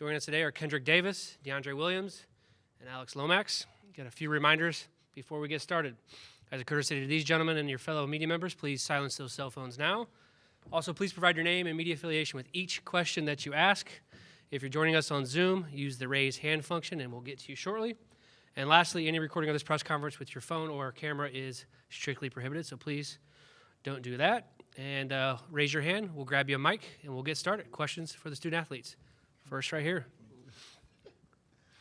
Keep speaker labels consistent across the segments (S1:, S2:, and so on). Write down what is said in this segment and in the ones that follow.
S1: Joining us today are Kendric Davis, DeAndre Williams, and Alex Lomax. Got a few reminders before we get started. As a courtesy to these gentlemen and your fellow media members, please silence those cell phones now. Also, please provide your name and media affiliation with each question that you ask. If you're joining us on Zoom, use the raise hand function and we'll get to you shortly. And lastly, any recording of this press conference with your phone or camera is strictly prohibited, so please don't do that. And raise your hand, we'll grab you a mic, and we'll get started. Questions for the student athletes. First right here.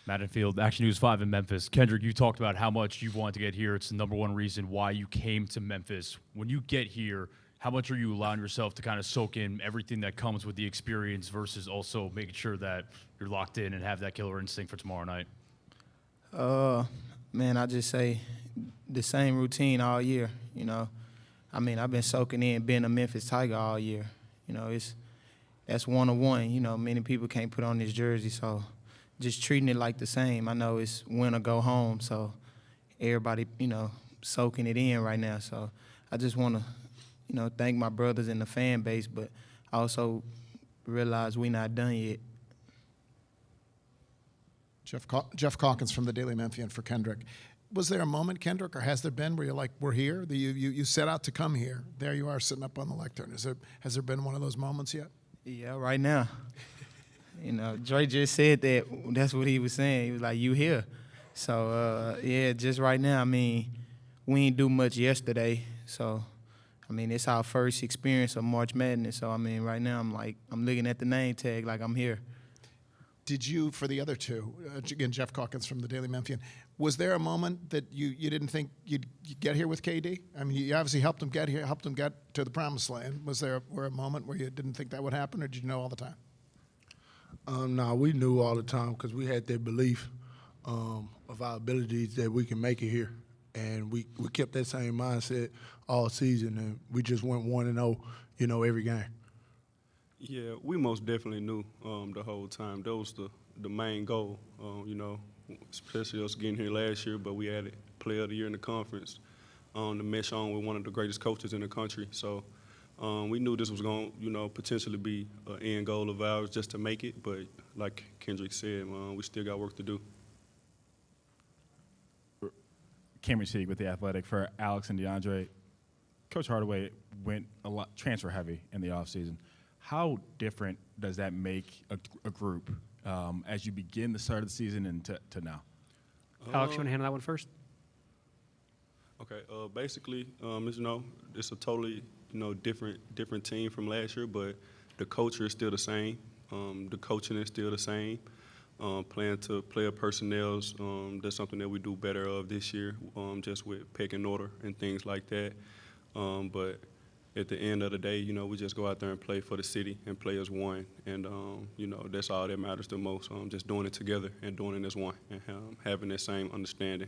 S2: Matt Enfield, Action News 5 in Memphis. Kendric, you talked about how much you wanted to get here. It's the number one reason why you came to Memphis. When you get here, how much are you allowing yourself to kind of soak in everything that comes with the experience versus also making sure that you're locked in and have that killer instinct for tomorrow night?
S3: Man, I just say the same routine all year, I mean, I've been soaking in being a Memphis Tiger all year. That's one-on-one. Many people can't put on this jersey, so just treating it like the same. I know it's win or go home, so everybody, soaking it in right now. So I just want to, thank my brothers in the fan base, but I also realize we're not done yet.
S4: Jeff Calkins from the Daily Memphian for Kendric. Was there a moment, Kendric, or has there been where you're like, we're here? You set out to come here. There you are sitting up on the lectern. Has there been one of those moments yet?
S3: Yeah, right now. Dre just said that. That's what he was saying. He was like, you here. So, yeah, just right now, I mean, we ain't do much yesterday. So, I mean, it's our first experience of March Madness. So, I mean, right now I'm looking at the name tag like I'm here.
S4: Did you, for the other two, again, Jeff Calkins from the Daily Memphian, was there a moment that you didn't think you'd get here with KD? I mean, you obviously helped him get here, helped him get to the promised land. Was there a moment where you didn't think that would happen, or did you know all the time?
S5: No, we knew all the time because we had that belief of our abilities that we can make it here. And we kept that same mindset all season, and we just went 1-0, every game.
S6: Yeah, we most definitely knew the whole time. That was the main goal, especially us getting here last year, but we added Player of the Year in the conference to mesh on with one of the greatest coaches in the country. So we knew this was going to, potentially be an end goal of ours just to make it. But like Kendric said, we still got work to do.
S2: Cameron Sieg with The Athletic for Alex and DeAndre. Coach Hardaway went a lot transfer heavy in the offseason. How different does that make a group as you begin the start of the season and to now?
S1: Alex, you want to handle that one first?
S6: Okay. Basically, it's a totally different team from last year, but the culture is still the same. The coaching is still the same. Playing to player personnels, that's something that we do better of this year, just with pecking order and things like that. But at the end of the day, we just go out there and play for the city and play as one. And, that's all that matters the most, just doing it together and doing it as one and having that same understanding.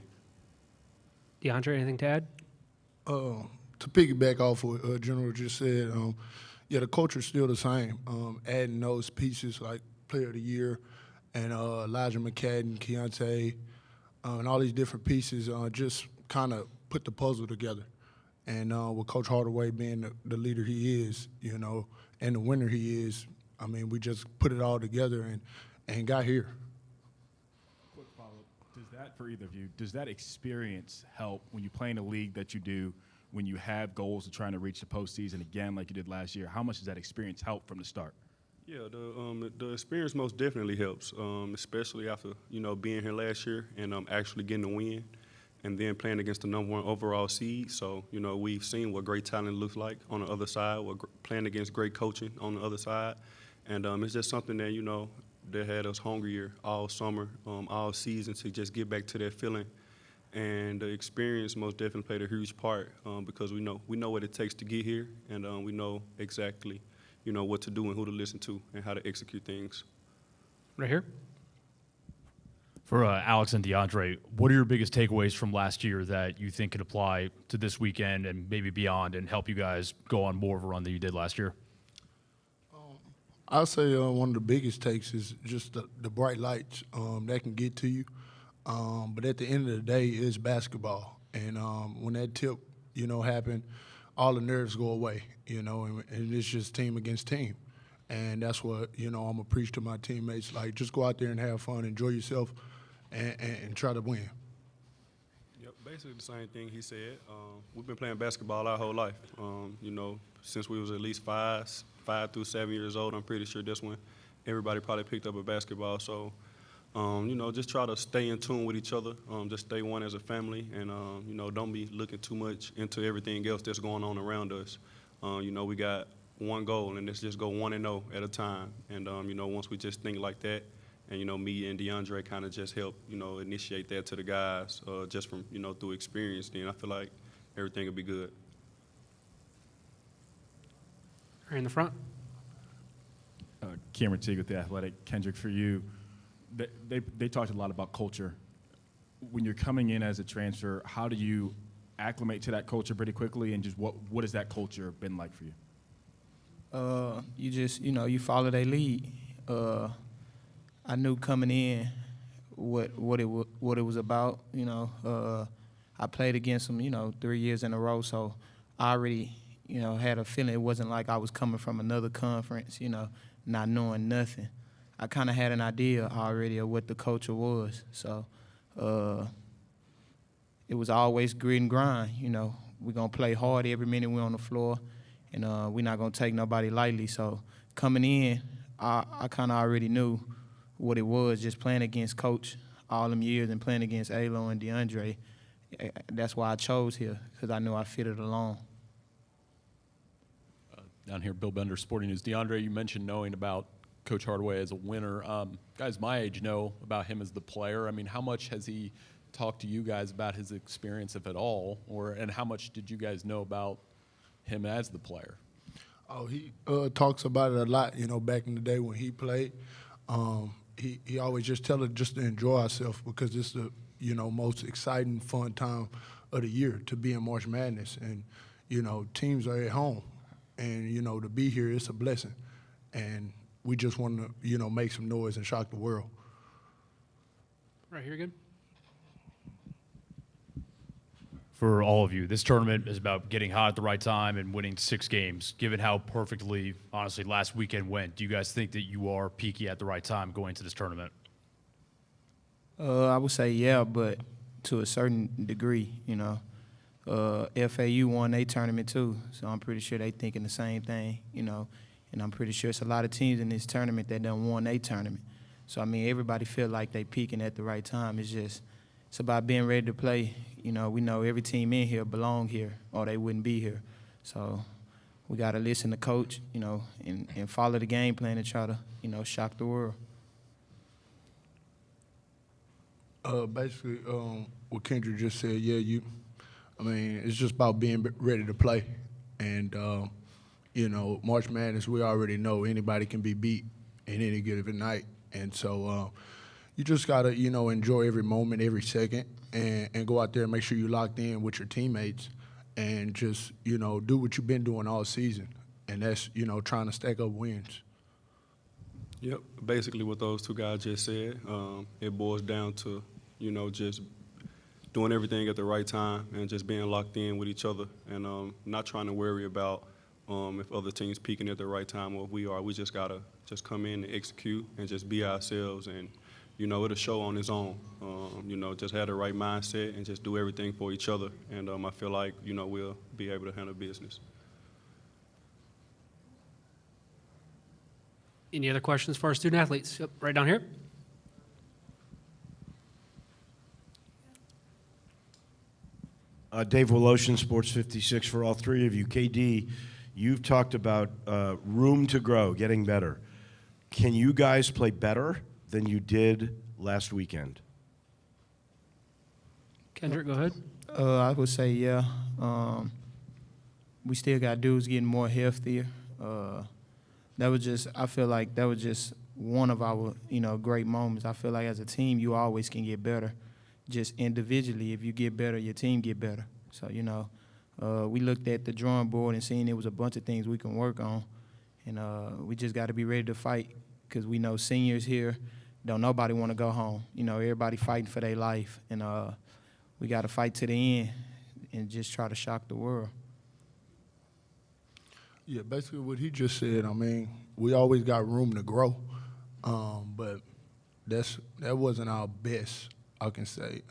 S1: DeAndre, anything to add?
S5: To piggyback off what General just said, the culture's still the same. Adding those pieces like Player of the Year and Elijah McCadden, Keontae, and all these different pieces just kind of put the puzzle together. And with Coach Hardaway being the leader he is, and the winner he is, I mean, we just put it all together and got here.
S2: Quick follow-up. For either of you, does that experience help when you play in a league that you do, when you have goals of trying to reach the postseason again like you did last year? How much does that experience help from the start?
S6: Yeah, the experience most definitely helps, especially after, being here last year and actually getting a win. And then playing against the number one overall seed. So, we've seen what great talent looks like on the other side, playing against great coaching on the other side. And it's just something that, that had us hungrier all summer, all season to just get back to that feeling. And the experience most definitely played a huge part because we know what it takes to get here, and we know exactly, what to do and who to listen to and how to execute things.
S1: Right here.
S2: For Alex and DeAndre, what are your biggest takeaways from last year that you think could apply to this weekend and maybe beyond and help you guys go on more of a run than you did last year?
S5: I'll say one of the biggest takes is just the bright lights that can get to you. But at the end of the day, it's basketball. And when that tip, happened, all the nerves go away, and it's just team against team. And that's what, I'm going to preach to my teammates. Like, just go out there and have fun, enjoy yourself, and try to win.
S6: Yep, basically the same thing he said. We've been playing basketball our whole life. Since we was at least 5 through 7 years old, I'm pretty sure that's when everybody probably picked up a basketball. So, just try to stay in tune with each other. Just stay one as a family, and don't be looking too much into everything else that's going on around us. We got one goal, and let's just go 1-0 at a time. And once we just think like that, and me and DeAndre kind of just help initiate that to the guys, just from through experience. Then I feel like everything will be good.
S1: Right in the front.
S2: Cameron Teague with The Athletic. Kendric, for you, they talked a lot about culture. When you're coming in as a transfer, how do you acclimate to that culture pretty quickly, and just what has that culture been like for you?
S3: You just, you follow their lead. I knew coming in what it was about. I played against them, 3 years in a row, so I already, had a feeling it wasn't like I was coming from another conference, not knowing nothing. I kind of had an idea already of what the culture was, so it was always grit and grind. We're gonna play hard every minute we're on the floor, and we're not gonna take nobody lightly. So coming in, I kind of already knew what it was, just playing against Coach all them years and playing against Alo and DeAndre. That's why I chose here, because I knew I fitted along.
S7: Down here, Bill Bender, Sporting News. DeAndre, you mentioned knowing about Coach Hardaway as a winner. Guys my age know about him as the player. I mean, how much has he talked to you guys about his experience, if at all, and how much did you guys know about him as the player?
S5: Oh, he talks about it a lot, back in the day when he played. He always just tell us just to enjoy ourselves, because it's the, most exciting, fun time of the year to be in March Madness. And, teams are at home. And, to be here, it's a blessing. And we just want to, make some noise and shock the world.
S1: Right here again.
S2: For all of you, this tournament is about getting hot at the right time and winning 6 games. Given how perfectly, honestly, last weekend went, do you guys think that you are peaky at the right time going into this tournament?
S3: I would say yeah, but to a certain degree, FAU won their tournament too, so I'm pretty sure they thinking the same thing, and I'm pretty sure it's a lot of teams in this tournament that done won their tournament. So, everybody feel like they peaking at the right time. It's about being ready to play. We know every team in here belong here, or they wouldn't be here. So we got to listen to coach, and follow the game plan and try to, shock the world.
S5: Basically, what Kendric just said, it's just about being ready to play. And, March Madness, we already know anybody can be beat in any given night. And so you just got to, enjoy every moment, every second, and go out there and make sure you're locked in with your teammates and just, do what you've been doing all season. And that's, trying to stack up wins.
S6: Yep, basically what those two guys just said, it boils down to, just doing everything at the right time and just being locked in with each other, and not trying to worry about if other teams peaking at the right time or if we are. We just got to just come in and execute and just be ourselves, and, it'll show on its own. Just have the right mindset and just do everything for each other, and I feel like, we'll be able to handle business.
S1: Any other questions for our student athletes? Yep, right down here.
S8: Dave Woloshin, Sports 56, for all three of you. KD, you've talked about room to grow, getting better. Can you guys play better than you did last weekend?
S1: Kendric, go ahead.
S3: I would say yeah. We still got dudes getting more healthier. I feel like that was just one of our, great moments. I feel like as a team, you always can get better. Just individually, if you get better, your team get better. So, we looked at the drawing board and seen there was a bunch of things we can work on. And we just got to be ready to fight, because we know seniors here, don't nobody want to go home. Everybody fighting for their life. And we got to fight to the end and just try to shock the world.
S5: Yeah, basically what he just said, we always got room to grow, but that wasn't our best. I can say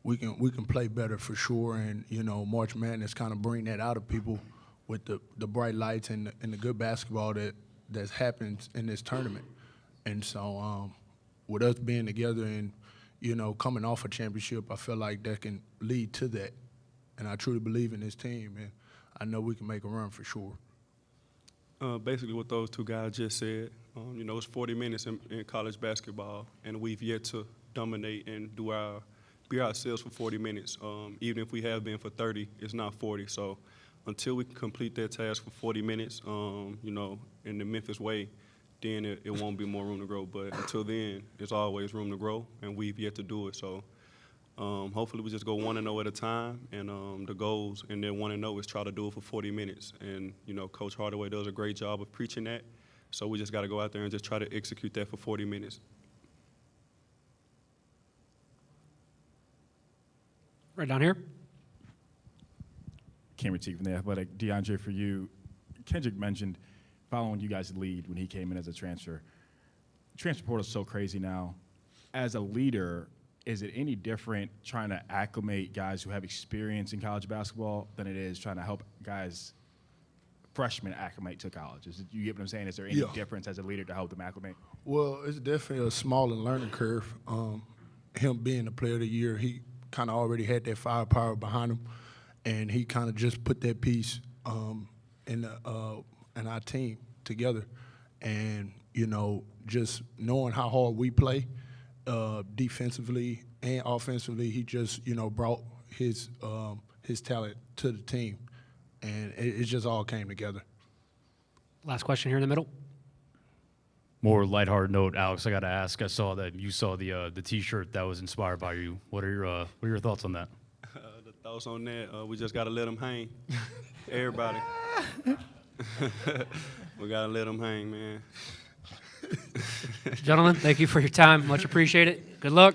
S5: we can play better for sure, and March Madness kind of bring that out of people with the bright lights and the good basketball that's happened in this tournament. And so with us being together and coming off a championship, I feel like that can lead to that. And I truly believe in this team, and I know we can make a run for sure.
S6: Basically what those two guys just said, it's 40 minutes in college basketball, and we've yet to dominate and be ourselves for 40 minutes. Even if we have been for 30, it's not 40. So until we can complete that task for 40 minutes, in the Memphis way, then it won't be more room to grow. But until then, there's always room to grow, and we've yet to do it. So hopefully we just go 1-0 at a time, and the goals, and then 1-0 is try to do it for 40 minutes. And, Coach Hardaway does a great job of preaching that. So we just got to go out there and just try to execute that for 40 minutes.
S1: Right down here.
S2: Cameron T from The Athletic. DeAndre, for you, Kendric mentioned following you guys' lead when he came in as a transfer. Transfer portal is so crazy now. As a leader, is it any different trying to acclimate guys who have experience in college basketball than it is trying to help guys, freshmen, acclimate to college? You get what I'm saying? Is there any difference as a leader to help them acclimate?
S5: Well, it's definitely a smaller learning curve. Him being the player of the year, he kind of already had that firepower behind him, and he kind of just put that piece in our team together. And, just knowing how hard we play defensively and offensively, he just, brought his talent to the team. And it just all came together.
S1: Last question here in the middle.
S2: More lighthearted note, Alex, I got to ask. I saw that you saw the T-shirt that was inspired by you. What are your thoughts on that?
S6: The thoughts on that, we just got to let them hang. Everybody. We got to let them hang, man.
S1: Gentlemen, thank you for your time. Much appreciated. Good luck.